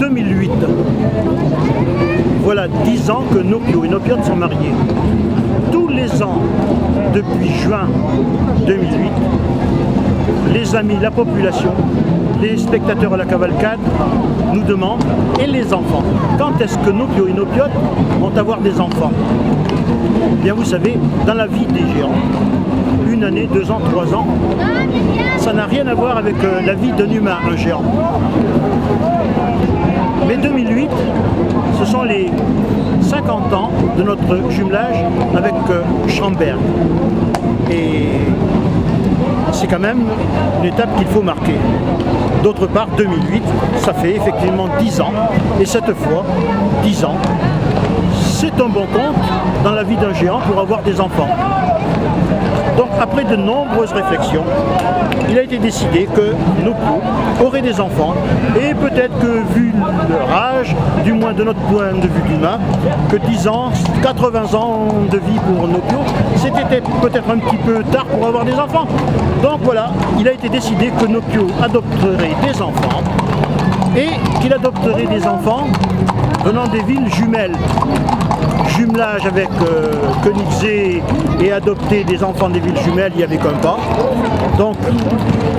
2008. Voilà 10 ans que Nopio et Nopiote sont mariés. Tous les ans, depuis juin 2008, les amis, la population, les spectateurs à la cavalcade nous demandent, et les enfants, quand est-ce que Nopio et Nopiote vont avoir des enfants? Bien vous savez, dans la vie des géants, 1 année, 2 ans, 3 ans, ça n'a rien à voir avec la vie d'un humain, un géant. Mais 2008, ce sont les 50 ans de notre jumelage avec Schremberg. Et c'est quand même une étape qu'il faut marquer. D'autre part, 2008, ça fait effectivement 10 ans. Et cette fois, 10 ans, c'est un bon compte dans la vie d'un géant pour avoir des enfants. Donc après de nombreuses réflexions, il a été décidé que Nopio aurait des enfants et peut-être que vu leur âge, du moins de notre point de vue humain, que 10 ans, 80 ans de vie pour Nopio, c'était peut-être un petit peu tard pour avoir des enfants. Donc voilà, il a été décidé que Nopio adopterait des enfants et qu'il adopterait des enfants venant des villes jumelles. Jumelage avec Koenigsee et adopter des enfants des villes jumelles, il n'y avait qu'un pas. Donc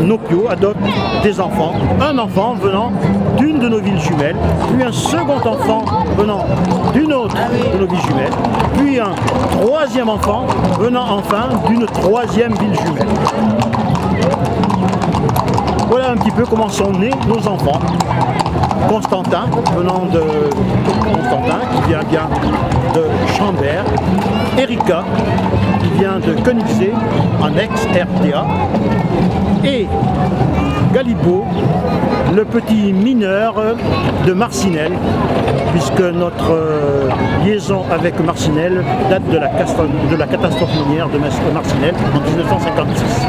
Nopio adopte des enfants, un enfant venant d'une de nos villes jumelles, puis un second enfant venant d'une autre de nos villes jumelles, puis un troisième enfant venant enfin d'une troisième ville jumelle. Voilà un petit peu comment sont nés nos enfants. Constantin, venant de Constantin, qui vient bien de Schremberg, Erika, qui vient de Koenigsee, en ex-RDA, et Galibo, le petit mineur de Marcinelle, puisque notre liaison avec Marcinelle date de la catastrophe minière de Marcinelle en 1956.